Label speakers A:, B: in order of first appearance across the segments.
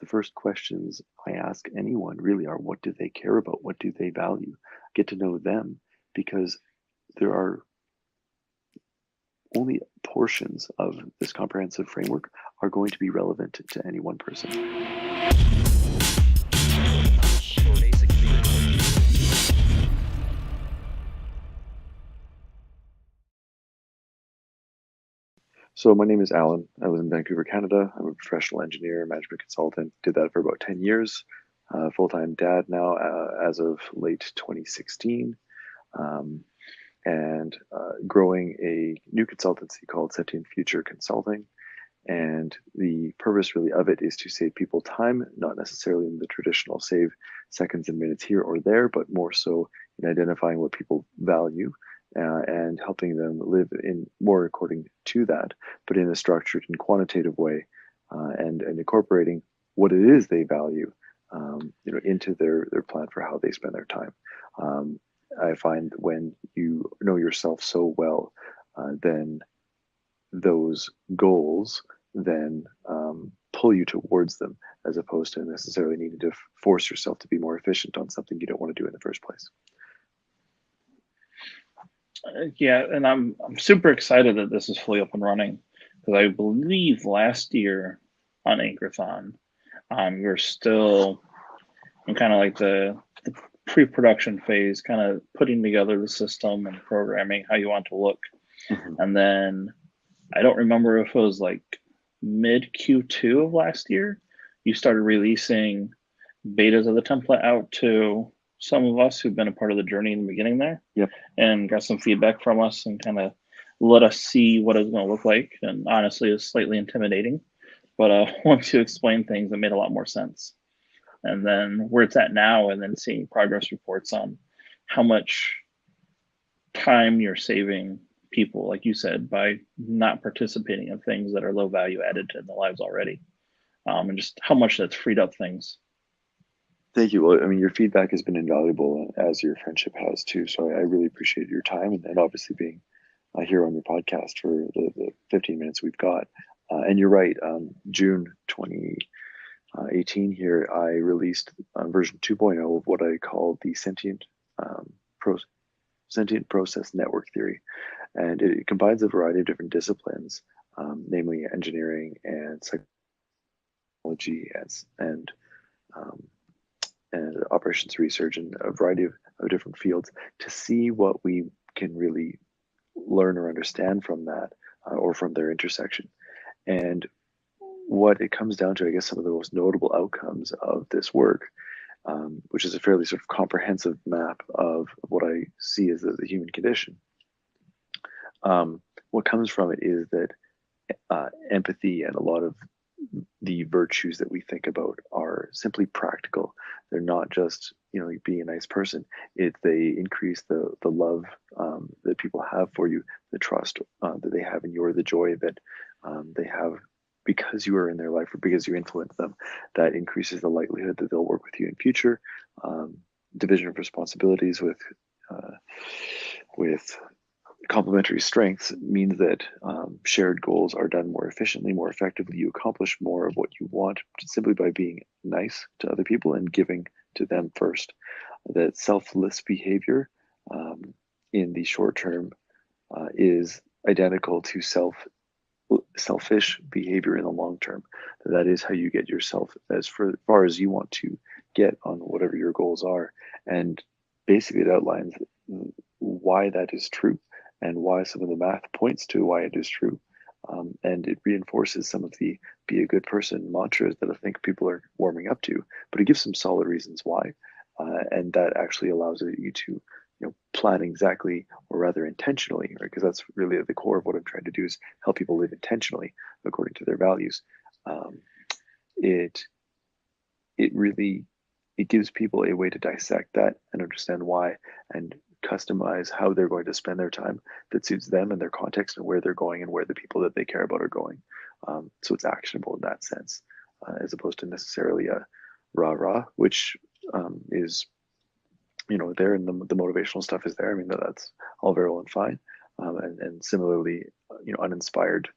A: first questions I ask anyone really are, what do they care about? What do they value? Get to know them, because there are only portions of this comprehensive framework are going to be relevant to any one person. So my name is Alan. I live in Vancouver, Canada. I'm a professional engineer, management consultant. Did that for about 10 years. Full-time dad now as of late 2016. And growing a new consultancy called Sentient Future Consulting. And the purpose really of it is to save people time, not necessarily in the traditional save seconds and minutes here or there, but more so in identifying what people value and helping them live in more according to that, but in a structured and quantitative way, and incorporating what it is they value, into their plan for how they spend their time. I find when you know yourself so well, then those goals then pull you towards them, as opposed to necessarily needing to force yourself to be more efficient on something you don't want to do in the first place.
B: Yeah, and I'm super excited that this is fully up and running, because I believe last year on Anchorthon, you're still in kind of like the pre-production phase, kind of putting together the system and programming how you want to look.
A: Mm-hmm.
B: And then I don't remember if it was like mid Q2 of last year, you started releasing betas of the template out to some of us who've been a part of the journey in the beginning there.
A: Yep.
B: And got some feedback from us and kind of let us see what it's going to look like. And honestly, it's slightly intimidating, but once you explain things, it made a lot more sense. And then where it's at now, and then seeing progress reports on how much time you're saving people, like you said, by not participating in things that are low value added to their lives already, and just how much that's freed up things.
A: Thank you. Well, I mean, your feedback has been invaluable, as your friendship has too. So I really appreciate your time, and obviously being here on your podcast for the 15 minutes we've got. And you're right, June 2018 here, I released version 2.0 of what I call the sentient process network theory. And it combines a variety of different disciplines, namely engineering and psychology and um, and operations research, and a variety of different fields, to see what we can really learn or understand from that, or from their intersection. And what it comes down to, I guess, some of the most notable outcomes of this work, which is a fairly sort of comprehensive map of what I see as the human condition. What comes from it is that empathy and a lot of the virtues that we think about are simply practical. They're not just, being a nice person. They increase the love that people have for you, the trust that they have in you, or the joy that they have because you are in their life or because you influence them. That increases the likelihood that they'll work with you in future. Division of responsibilities with complementary strengths means that shared goals are done more efficiently, more effectively. You accomplish more of what you want simply by being nice to other people and giving to them first. That selfless behavior in the short term is identical to selfish behavior in the long term. That is how you get yourself as far as you want to get on whatever your goals are. And basically it outlines why that is true, and why some of the math points to why it is true. And it reinforces some of the be a good person mantras that I think people are warming up to, but it gives some solid reasons why. And that actually allows you to plan exactly, or rather intentionally, right? Because that's really at the core of what I'm trying to do, is help people live intentionally according to their values. It really gives people a way to dissect that and understand why, and customize how they're going to spend their time that suits them and their context and where they're going and where the people that they care about are going. So it's actionable in that sense, as opposed to necessarily a rah-rah, which is, there, and the motivational stuff is there. I mean, that's all very well and fine. And similarly, uninspired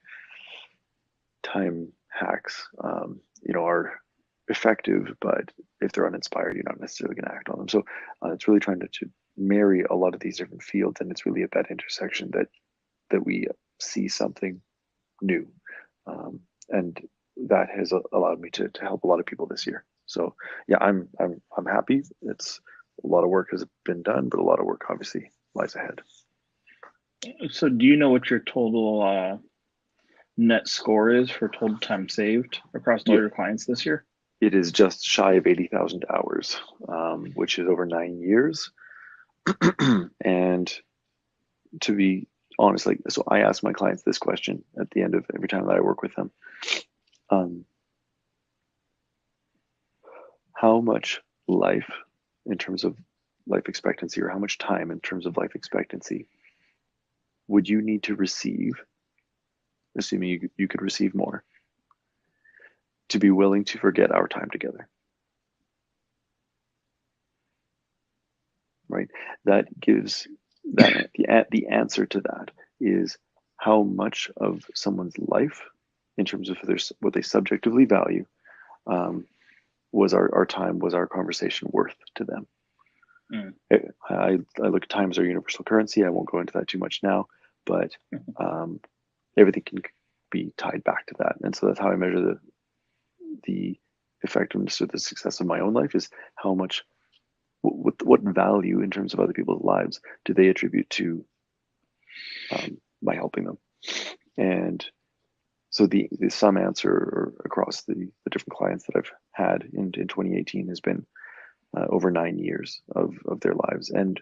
A: time hacks, are effective, but if they're uninspired, you're not necessarily going to act on them. So it's really trying to marry a lot of these different fields, and it's really at that intersection that we see something new, and that has allowed me to help a lot of people this year. So yeah, I'm happy. It's a lot of work has been done, but a lot of work obviously lies ahead.
B: So do you know what your total net score is for total time saved across all
A: Yeah,
B: your clients this year?
A: it is just shy of 80,000 hours, which is over 9 years. And to be honest, like, so I ask my clients this question at the end of every time that I work with them. Um, how much life in terms of life expectancy, or how much time in terms of life expectancy would you need to receive, assuming you could receive more, to be willing to forget our time together? Right? That gives that the answer to that is how much of someone's life, in terms of what they subjectively value, um, was our time, was our conversation worth to them.
B: Mm.
A: I look at time as our universal currency. I won't go into that too much now, but everything can be tied back to that. And so that's how I measure the effectiveness or the success of my own life, is how much, what value in terms of other people's lives do they attribute to by helping them. And so the sum answer across the different clients that I've had in 2018 has been over 9 years of their lives. And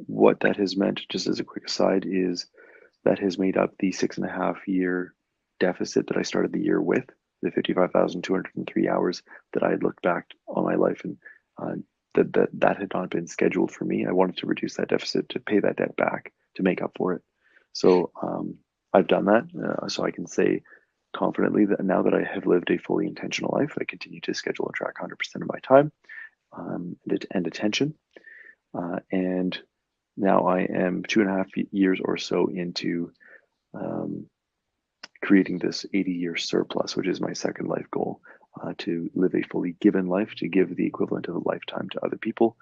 A: what that has meant, just as a quick aside, is that has made up the 6.5 year deficit that I started the year with, the 55,203 hours that I had looked back on my life, and that had not been scheduled for me. I wanted to reduce that deficit to pay that debt back to make up for it. So I've done that. So I can say confidently that now that I have lived a fully intentional life, I continue to schedule and track 100% of my time and attention. And now I am 2.5 years or so into creating this 80-year surplus, which is my second life goal, to live a fully given life, to give the equivalent of a lifetime to other people,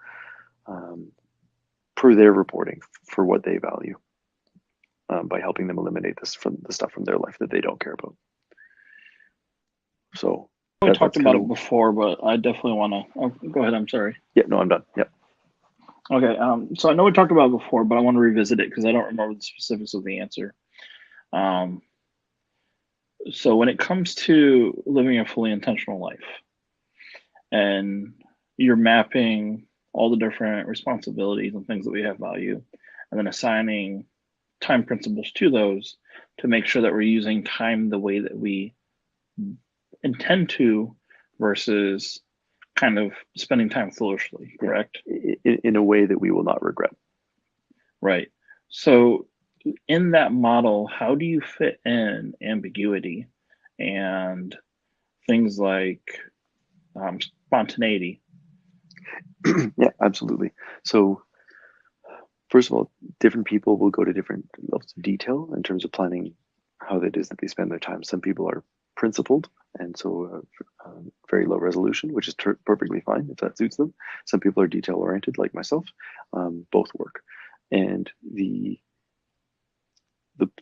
A: per their reporting, for what they value, by helping them eliminate the stuff from their life that they don't care about. So
B: We talked
A: that's
B: about
A: kind
B: it
A: of,
B: before, but I definitely want to. Oh, go ahead. I'm sorry.
A: yeah, no, I'm done. Yeah.
B: Okay. So I know we talked about it before, but I want to revisit it because I don't remember the specifics of the answer. So when it comes to living a fully intentional life, and you're mapping all the different responsibilities and things that we have value, and then assigning time principles to those to make sure that we're using time the way that we intend to, versus kind of spending time foolishly, correct?
A: In a way that we will not regret.
B: Right. So in that model, how do you fit in ambiguity and things like spontaneity?
A: Yeah, absolutely. So first of all, different people will go to different levels of detail in terms of planning how it is that they spend their time. Some people are principled, and so very low resolution, which is perfectly fine if that suits them. Some people are detail oriented, like myself. Both work. And the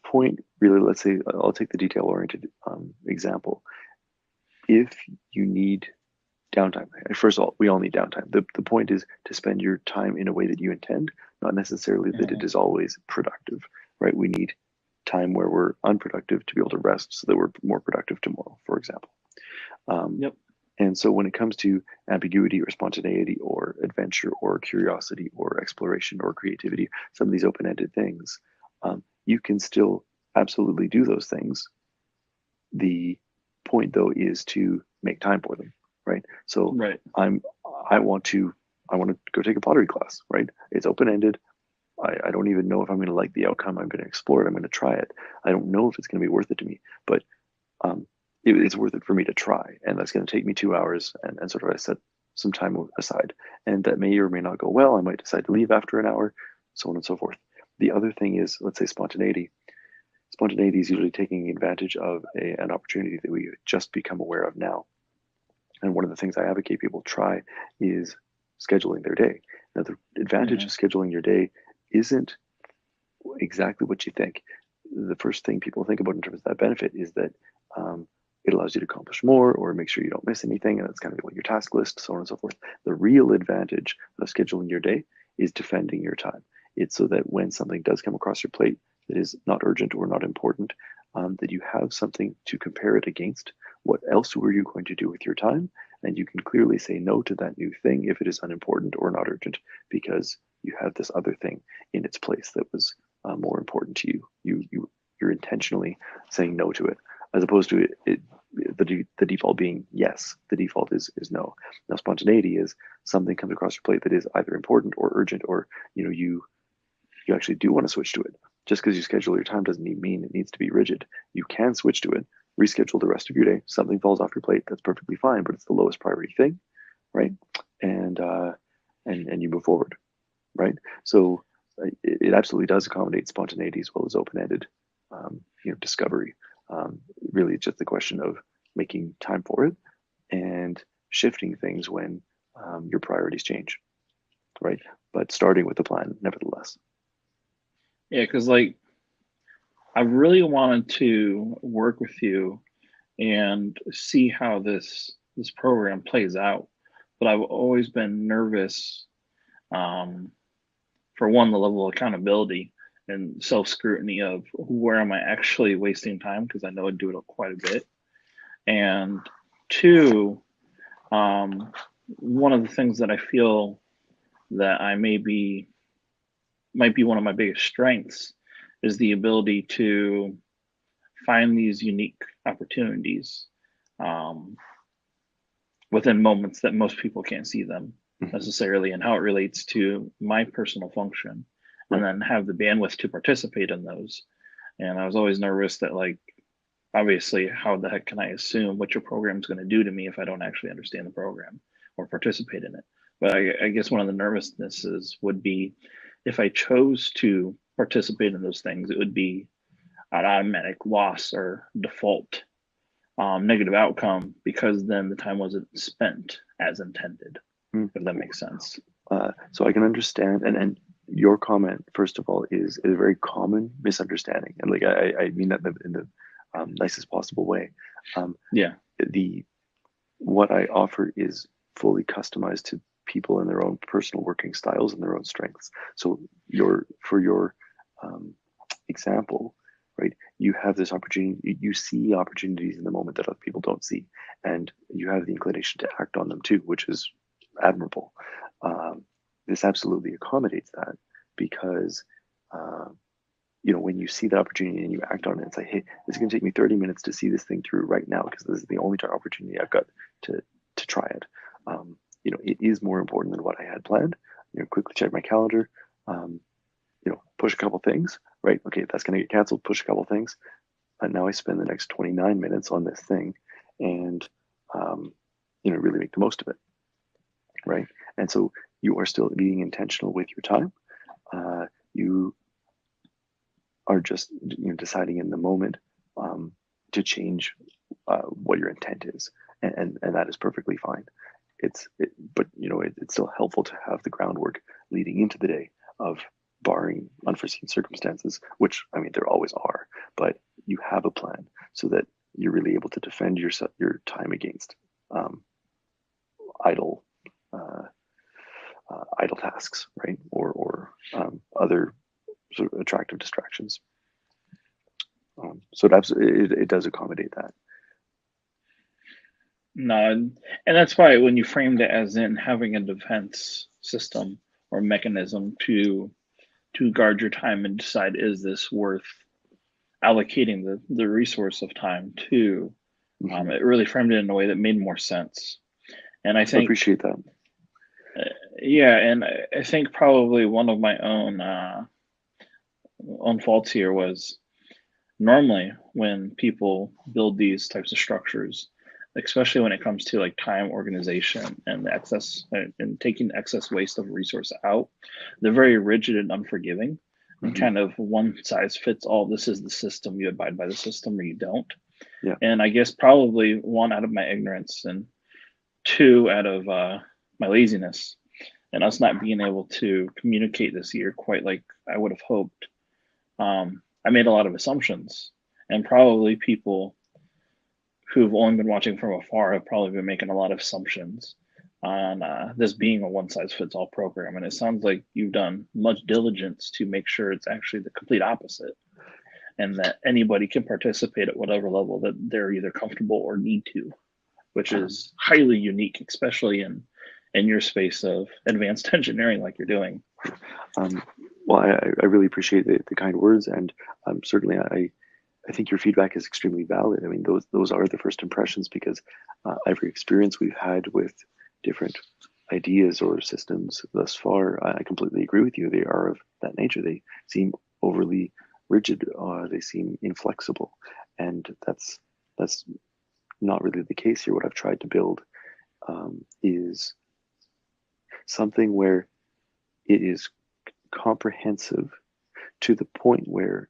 A: point, really, let's say I'll take the detail oriented example. If you need downtime, first of all, we all need downtime. The point is to spend your time in a way that you intend, not necessarily that it is always productive, right? We need time where we're unproductive to be able to rest so that we're more productive tomorrow, for example.
B: Yep.
A: And so when it comes to ambiguity or spontaneity or adventure or curiosity or exploration or creativity, some of these open-ended things, you can still absolutely do those things. The point, though, is to make time for them, right? So
B: Right.
A: I want to go take a pottery class, right? It's open-ended. I don't even know if I'm going to like the outcome. I'm going to explore it. I'm going to try it. I don't know if it's going to be worth it to me, but it's worth it for me to try. And that's going to take me 2 hours, and sort of I set some time aside. And that may or may not go well. I might decide to leave after an hour, so on and so forth. The other thing is, let's say, spontaneity. Spontaneity is usually taking advantage of an opportunity that we just become aware of now. And one of the things I advocate people try is scheduling their day. Now, the advantage
B: Mm-hmm.
A: of scheduling your day isn't exactly what you think. The first thing people think about in terms of that benefit is that it allows you to accomplish more or make sure you don't miss anything. And that's kind of like your task list, so on and so forth. The real advantage of scheduling your day is defending your time. It's so that when something does come across your plate that is not urgent or not important, that you have something to compare it against. What else were you going to do with your time? And you can clearly say no to that new thing if it is unimportant or not urgent, because you have this other thing in its place that was more important to you. You're intentionally saying no to it, as opposed to the default being yes. The default is no. Now, spontaneity is something comes across your plate that is either important or urgent, or you actually do want to switch to it. Just because you schedule your time doesn't mean it needs to be rigid. You can switch to it, reschedule the rest of your day. Something falls off your plate, that's perfectly fine, but it's the lowest priority thing, right? And and you move forward, right? So it absolutely does accommodate spontaneity as well as open-ended, discovery. Really, it's just a question of making time for it and shifting things when your priorities change, right? But starting with a plan, nevertheless.
B: Yeah, because like I really wanted to work with you and see how this program plays out, but I've always been nervous, um, for one, the level of accountability and self scrutiny of where am I actually wasting time, because I know I do it quite a bit, and two, um, one of the things that I feel that I might be one of my biggest strengths is the ability to find these unique opportunities, um, within moments that most people can't see them
A: Mhm.
B: necessarily, and how it relates to my personal function, and
A: Right.
B: then have the bandwidth to participate in those. And I was always nervous that, like, obviously, how the heck can I assume what your program is going to do to me if I don't actually understand the program or participate in it? But I guess one of the nervousnesses would be if I chose to participate in those things, it would be an automatic loss or default, negative outcome, because then the time wasn't spent as intended,
A: Mm.
B: if that makes sense.
A: So I can understand, and your comment, first of all, is a very common misunderstanding, and like I mean that in the nicest possible way. Um,
B: Yeah.
A: the What I offer is fully customized to people and their own personal working styles and their own strengths. So for your um, example, right? You have this opportunity. You see opportunities in the moment that other people don't see, and you have the inclination to act on them too, which is admirable. Um, this absolutely accommodates that because uh, when you see the opportunity and you act on it, it's like, hey, it's going to take me 30 minutes to see this thing through right now because this is the only opportunity I've got to try it. It is more important than what I had planned. Quickly check my calendar. Um, push a couple things, right? Okay, that's going to get canceled. Push a couple things, and now I spend the next 29 minutes on this thing, and um, really make the most of it, right? And so you are still being intentional with your time. You are just deciding in the moment to change what your intent is, and that is perfectly fine. But it's still helpful to have the groundwork leading into the day of barring unforeseen circumstances, which I mean there always are, but you have a plan so that you're really able to defend your time against um, idle uh, idle tasks, right, or other sort of attractive distractions. So it does accommodate that.
B: No, and that's why when you framed it as in having a defense system or mechanism to guard your time and decide, is this worth allocating the resource of time to,
A: Hmm.
B: it really framed it in a way that made more sense. And I
A: I
B: think,
A: appreciate that.
B: uh, yeah, and I think probably one of my own faults here was, normally when people build these types of structures, especially when it comes to like time organization and the excess and taking excess waste of resource out, they're very rigid and unforgiving, and
A: Hmm.
B: kind of one size fits all. This is the system, you abide by the system or you don't.
A: Yeah.
B: And I guess probably one, out of my ignorance and two, out of my laziness and us not being able to communicate this year quite like I would have hoped, I made a lot of assumptions. And probably people who've only been watching from afar have probably been making a lot of assumptions on this being a one size fits all program. And it sounds like you've done much diligence to make sure it's actually the complete opposite, and that anybody can participate at whatever level that they're either comfortable or need to, which
A: Um,
B: is highly unique, especially in your space of advanced engineering like you're doing.
A: um, well, I really appreciate the kind words, and certainly I think your feedback is extremely valid. I mean, those are the first impressions because every experience we've had with different ideas or systems thus far, I completely agree with you. They are of that nature. They seem overly rigid. They seem inflexible, and that's not really the case here. What I've tried to build is something where it is comprehensive to the point where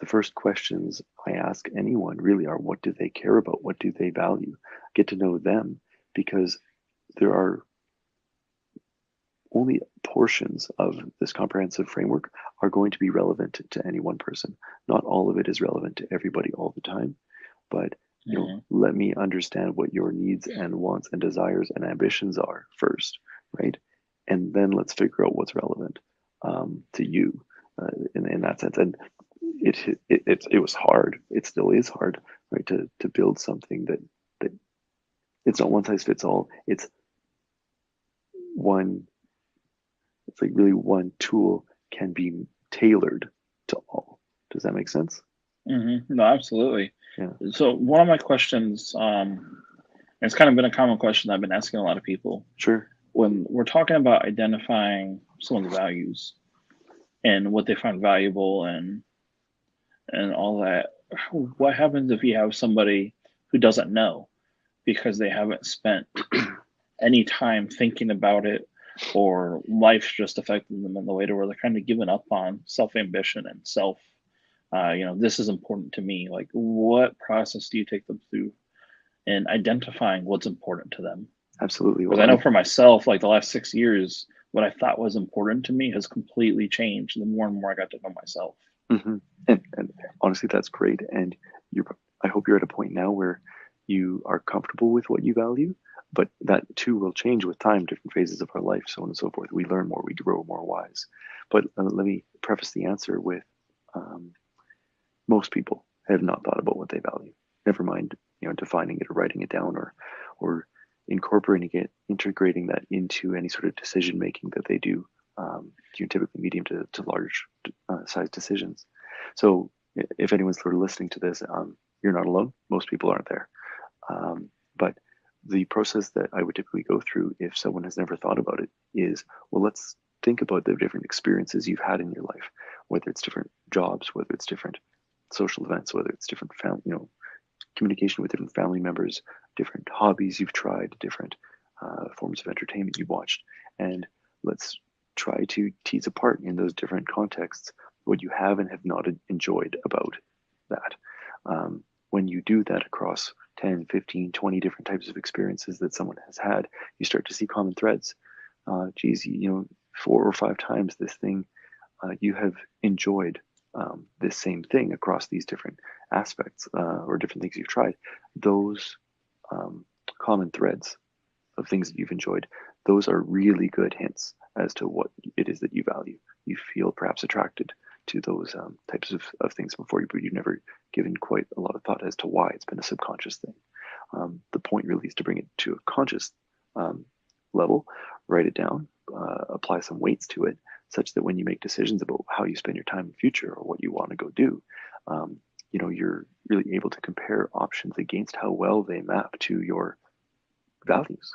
A: the first questions I ask anyone really are, what do they care about? What do they value? Get to know them, because there are only portions of this comprehensive framework are going to be relevant to any one person. Not all of it is relevant to everybody all the time, but
B: Mm-hmm.
A: let me understand what your needs and wants and desires and ambitions are first, right? And then let's figure out what's relevant to you in that sense. And it was hard. It still is hard, right? To build something that it's not one size fits all. One. It's like really one tool can be tailored to all. Does that make sense?
B: Mm-hmm. No, absolutely.
A: Yeah.
B: So one of my questions, it's kind of been a common question I've been asking a lot of people
A: Sure.
B: when we're talking about identifying someone's values and what they find valuable and all that. What happens if you have somebody who doesn't know because they haven't spent any time thinking about it, or life's just affecting them in the way to where they're kind of giving up on self ambition and self, this is important to me. Like, what process do you take them through in identifying what's important to them?
A: Absolutely.
B: Because
A: Well,
B: I know for myself, like the last 6 years, what I thought was important to me has completely changed the more and more I got to know myself.
A: mhm. And honestly, that's great. And you're, I hope you're at a point now where you are comfortable with what you value, but that too will change with time, different phases of our life, so on and so forth. We learn more, we grow more wise. But let me preface the answer with um, most people have not thought about what they value. Never mind, defining it or writing it down or incorporating it, integrating that into any sort of decision making that they do. Typically medium to large size decisions. So if anyone's sort of listening to this, you're not alone. Most people aren't there. But the process that I would typically go through if someone has never thought about it is, well, let's think about the different experiences you've had in your life, whether it's different jobs, whether it's different social events, whether it's different communication with different family members, different hobbies you've tried, different forms of entertainment you've watched, and let's try to tease apart in those different contexts what you have and have not enjoyed about that. When you do that across 10, 15, 20 different types of experiences that someone has had, you start to see common threads. Geez, 4 or 5 times this thing you have enjoyed this same thing across these different aspects or different things you've tried. Those common threads of things that you've enjoyed, those are really good hints as to what it is that you value. You feel perhaps attracted to those types of things before, but you've never given quite a lot of thought as to why. It's been a subconscious thing. The point really is to bring it to a conscious level, write it down, apply some weights to it, such that when you make decisions about how you spend your time in the future or what you want to go do, you're really able to compare options against how well they map to your values,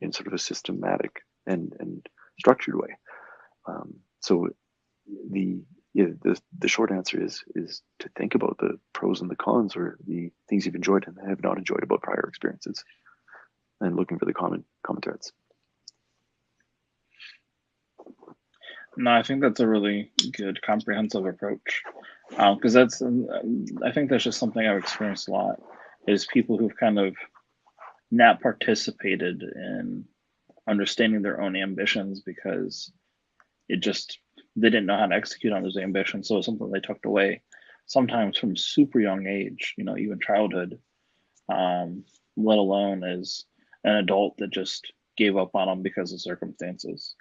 A: in sort of a systematic and structured way. So the short answer is to think about the pros and the cons, or the things you've enjoyed and have not enjoyed about prior experiences, and looking for the common threads.
B: No, I think that's a really good comprehensive approach, because I think that's just something I've experienced a lot, is people who've kind of not participated in understanding their own ambitions because it just they didn't know how to execute on those ambitions. So it's something they tucked away, sometimes from super young age, even childhood, let alone as an adult that just gave up on them because of circumstances.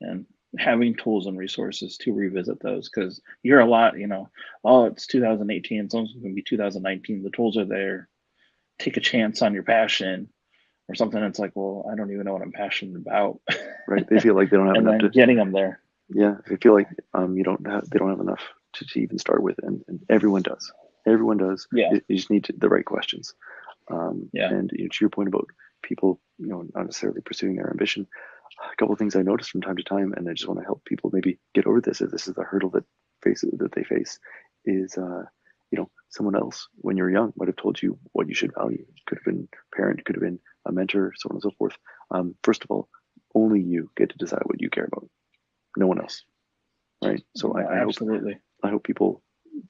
B: And having tools and resources to revisit those, because you hear a lot, oh, it's 2018, it's almost going to be 2019. The tools are there. Take a chance on your passion or something. It's like, well, I don't even know what I'm passionate about.
A: Right? They feel like they don't have
B: And
A: enough
B: then
A: to.
B: getting them there.
A: Yeah, they feel like they don't have enough to even start with, and everyone does. Everyone does.
B: Yeah.
A: You just need the right questions.
B: Yeah.
A: And to your point about people, not necessarily pursuing their ambition, a couple of things I notice from time to time, and I just want to help people maybe get over this. If this is the hurdle that they face, is someone else when you're young might have told you what you should value. Could have been a parent, could have been a mentor, so on and so forth. First of all, only you get to decide what you care about. No one else, right? So
B: No, absolutely.
A: I hope people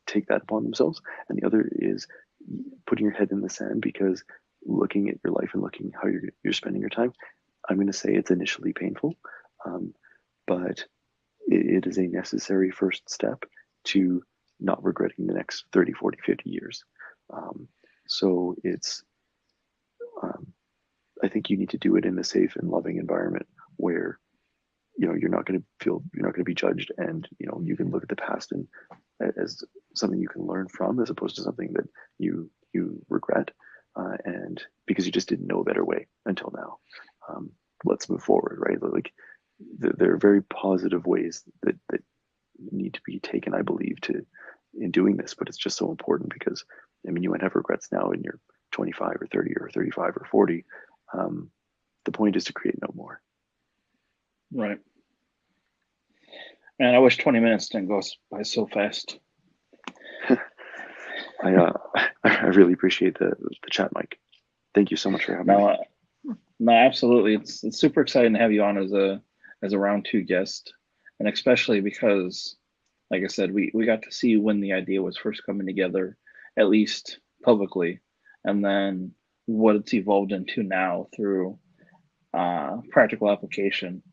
A: take that upon themselves. And the other is putting your head in the sand, because looking at your life and looking how you're spending your time, I'm going to say it's initially painful, but it is a necessary first step to not regretting the next 30, 40, 50 years. So I think you need to do it in a safe and loving environment where you're not going to be judged, and you can look at the past and as something you can learn from, as opposed to something that you regret, and because you just didn't know a better way until now. Let's move forward, right? Like there are very positive ways that need to be taken, I believe, to in doing this, but it's just so important because you might have regrets now in your 25 or 30 or 35 or 40. The point is to create no more.
B: Right. Man, I wish 20 minutes didn't go by so fast.
A: I really appreciate the chat, Mike. Thank you so much for having me.
B: No, absolutely. It's super exciting to have you on as a round two guest, and especially because, like I said, we got to see when the idea was first coming together, at least publicly, and then what it's evolved into now through practical application.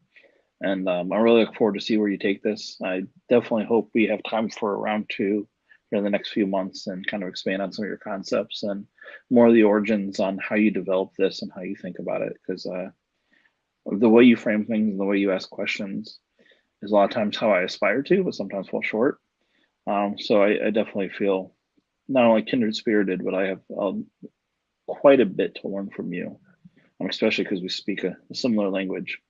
B: And I really look forward to see where you take this. I definitely hope we have time for a round two in the next few months and kind of expand on some of your concepts and more of the origins on how you develop this and how you think about it. Because the way you frame things and the way you ask questions is a lot of times how I aspire to, but sometimes fall short. So I definitely feel not only kindred spirited, but I have quite a bit to learn from you, especially because we speak a similar language.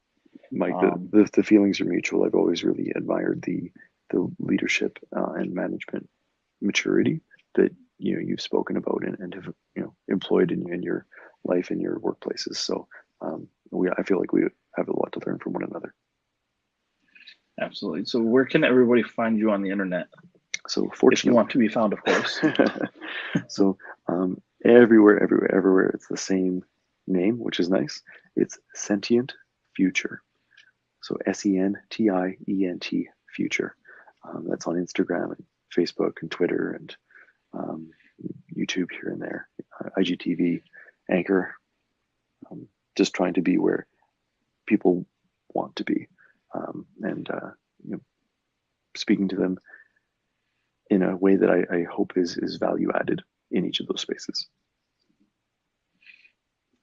A: Mike, the feelings are mutual. I've always really admired the leadership and management maturity that you've spoken about and have employed in your life and your workplaces. So I feel like we have a lot to learn from one another.
B: Absolutely. So where can everybody find you on the internet?
A: So fortunately,
B: if you want to be found, of course.
A: So everywhere, it's the same name, which is nice. It's Sentient Future. So SENTIENT Future. That's on Instagram and Facebook and Twitter and YouTube here and there, IGTV, Anchor. Just trying to be where people want to be, and speaking to them in a way that I hope is value added in each of those spaces.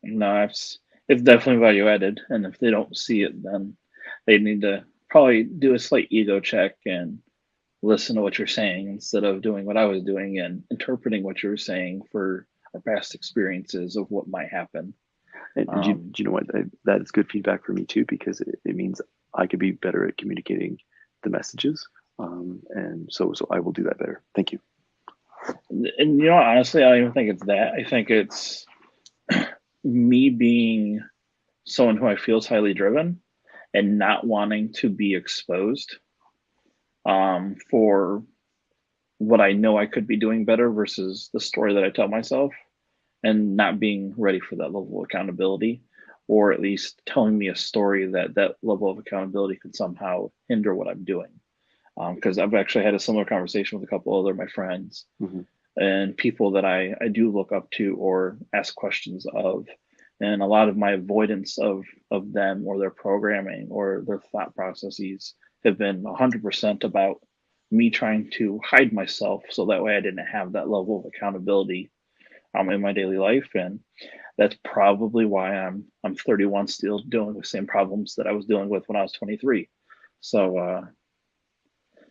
B: No, it's definitely value added, and if they don't see it, then they need to probably do a slight ego check and listen to what you're saying instead of doing what I was doing and interpreting what you were saying for our past experiences of what might happen.
A: And do you know what? That is good feedback for me too, because it means I could be better at communicating the messages. And so I will do that better. Thank you.
B: And honestly, I don't even think it's that. I think it's me being someone who I feel is highly driven and not wanting to be exposed for what I know I could be doing better versus the story that I tell myself, and not being ready for that level of accountability, or at least telling me a story that level of accountability could somehow hinder what I'm doing. Because I've actually had a similar conversation with a couple other of my friends,
A: Mm-hmm.
B: and people that I do look up to or ask questions of And a lot of my avoidance of them or their programming or their thought processes have been 100% about me trying to hide myself so that way I didn't have that level of accountability in my daily life. And that's probably why I'm 31 still dealing with the same problems that I was dealing with when I was 23. So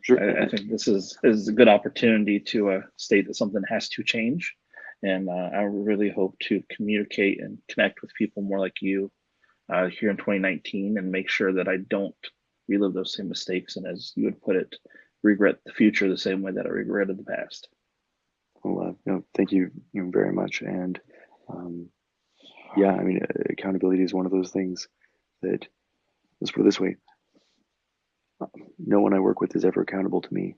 A: Sure.
B: I think this is a good opportunity to state that something has to change, and I really hope to communicate and connect with people more like you here in 2019, and make sure that I don't relive those same mistakes, and as you would put it, regret the future the same way that I regretted the past.
A: Well, thank you, very much. And yeah, I mean, accountability is one of those things that, let's put it this way, no one I work with is ever accountable to me.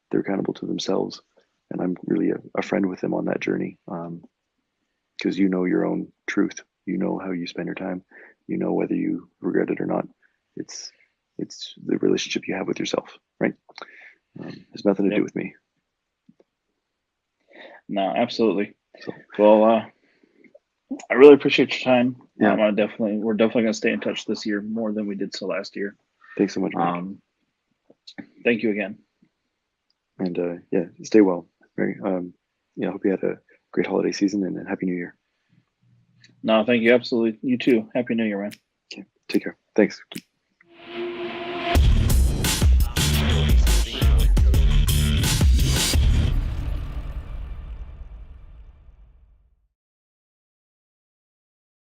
A: They're accountable to themselves. And I'm really a friend with them on that journey, because you know your own truth. You know how you spend your time. You know whether you regret it or not. It's the relationship you have with yourself, right? Has nothing to do
B: Yep.
A: with me.
B: No, absolutely.
A: So
B: Well, I really appreciate your time.
A: yeah,
B: We're definitely going to stay in touch this year more than we did so last year.
A: thanks so much, Mike.
B: Thank you again.
A: And yeah, stay well. Very yeah, I hope you had a great holiday season and a happy New Year.
B: No, thank you. Absolutely. You too. Happy New Year, man.
A: Okay, take care. Thanks.